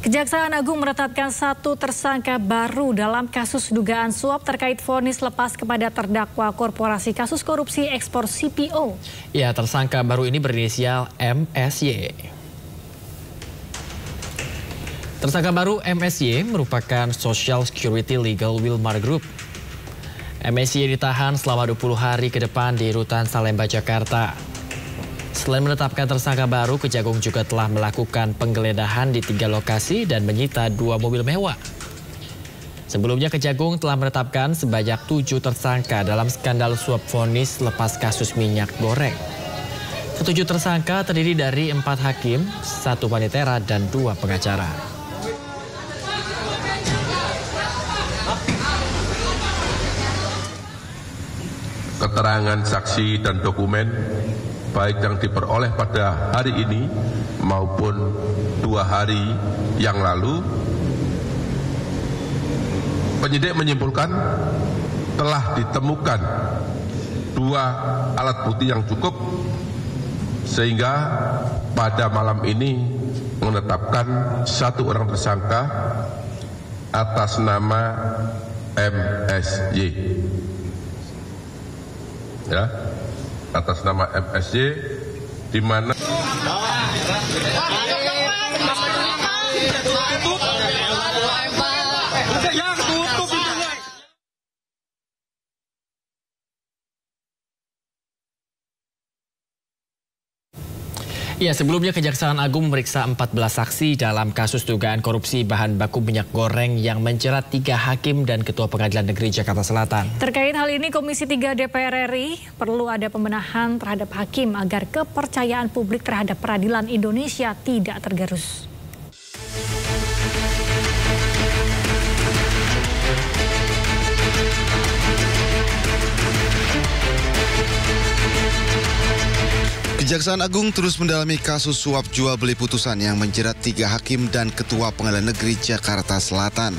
Kejaksaan Agung menetapkan 1 tersangka baru dalam kasus dugaan suap terkait vonis lepas kepada terdakwa korporasi kasus korupsi ekspor CPO. Ya, tersangka baru ini berinisial MSY. Tersangka baru MSY merupakan Social Security Legal Wilmar Group. MSY ditahan selama 20 hari ke depan di Rutan Salemba, Jakarta. Selain menetapkan tersangka baru, Kejagung juga telah melakukan penggeledahan di 3 lokasi dan menyita 2 mobil mewah. Sebelumnya Kejagung telah menetapkan sebanyak 7 tersangka dalam skandal suap vonis lepas kasus minyak goreng. Ketujuh tersangka terdiri dari 4 hakim, 1 panitera, dan 2 pengacara. Keterangan saksi dan dokumen baik yang diperoleh pada hari ini maupun 2 hari yang lalu, penyidik menyimpulkan telah ditemukan 2 alat bukti yang cukup sehingga pada malam ini menetapkan 1 orang tersangka atas nama MSY. Ya, atas nama MSY, di mana Ya, sebelumnya Kejaksaan Agung memeriksa 14 saksi dalam kasus dugaan korupsi bahan baku minyak goreng yang menjerat 3 hakim dan Ketua Pengadilan Negeri Jakarta Selatan. Terkait hal ini, Komisi 3 DPR RI perlu ada pembenahan terhadap hakim agar kepercayaan publik terhadap peradilan Indonesia tidak tergerus. Kejaksaan Agung terus mendalami kasus suap jual beli putusan yang menjerat 3 hakim dan Ketua Pengadilan Negeri Jakarta Selatan.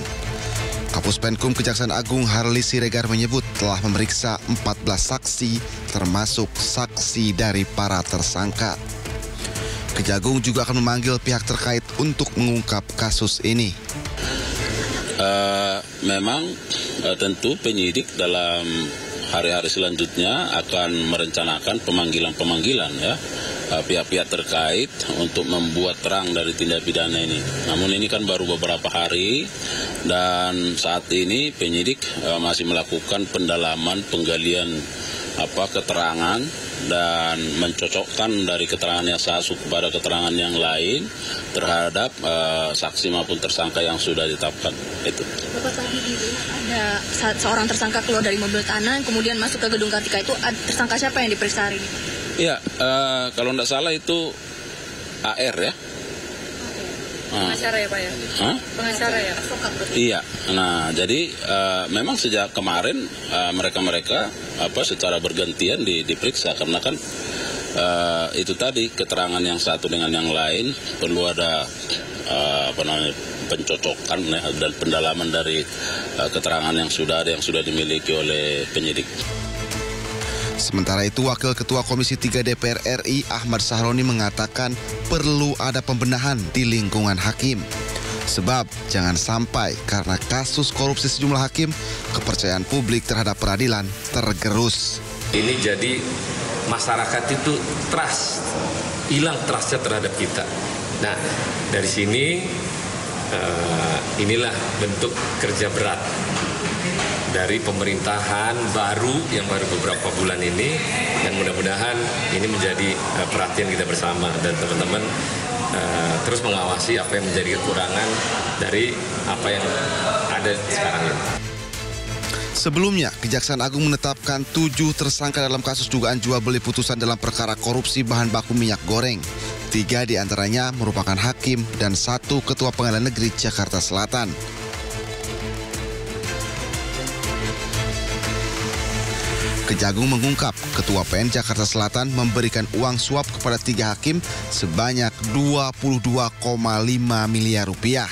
Kapus Penkum Kejaksaan Agung Harli Siregar menyebut telah memeriksa 14 saksi termasuk saksi dari para tersangka. Kejagung juga akan memanggil pihak terkait untuk mengungkap kasus ini. Memang tentu penyidik dalam hari-hari selanjutnya akan merencanakan pemanggilan ya pihak-pihak terkait untuk membuat terang dari tindak pidana ini. Namun ini kan baru beberapa hari dan saat ini penyidik masih melakukan pendalaman penggalian keterangan dan mencocokkan dari keterangan yang satu kepada keterangan yang lain terhadap saksi maupun tersangka yang sudah ditetapkan. Itu. Bapak, tadi ada seorang tersangka keluar dari mobil tahanan kemudian masuk ke gedung Kartika, itu tersangka siapa yang diperiksa hari ini? Iya, kalau tidak salah itu AR ya. Pengacara ya Pak ya? Pengacara ya? Iya, nah jadi memang sejak kemarin mereka secara bergantian diperiksa karena kan itu tadi keterangan yang satu dengan yang lain perlu ada pencocokan dan pendalaman dari keterangan yang sudah dimiliki oleh penyidik. Sementara itu, Wakil Ketua Komisi 3 DPR RI Ahmad Sahroni mengatakan perlu ada pembenahan di lingkungan hakim. Sebab jangan sampai karena kasus korupsi sejumlah hakim, kepercayaan publik terhadap peradilan tergerus. Ini jadi masyarakat itu hilang trustnya terhadap kita. Nah, dari sini inilah bentuk kerja berat dari pemerintahan baru yang baru beberapa bulan ini, dan mudah-mudahan ini menjadi perhatian kita bersama dan teman-teman terus mengawasi apa yang menjadi kekurangan dari apa yang ada sekarang ini. Sebelumnya, Kejaksaan Agung menetapkan 7 tersangka dalam kasus dugaan jual beli putusan dalam perkara korupsi bahan baku minyak goreng. 3 diantaranya merupakan hakim dan 1 Ketua Pengadilan Negeri Jakarta Selatan. Kejagung mengungkap Ketua PN Jakarta Selatan memberikan uang suap kepada 3 hakim sebanyak 22,5 miliar rupiah.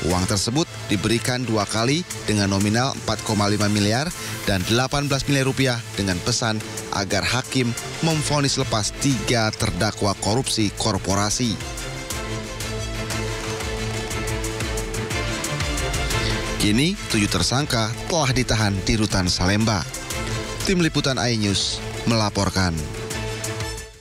Uang tersebut diberikan 2 kali dengan nominal 4,5 miliar dan 18 miliar rupiah dengan pesan agar hakim memvonis lepas 3 terdakwa korupsi korporasi. Kini 7 tersangka telah ditahan di Rutan Salemba. Tim Liputan iNews melaporkan.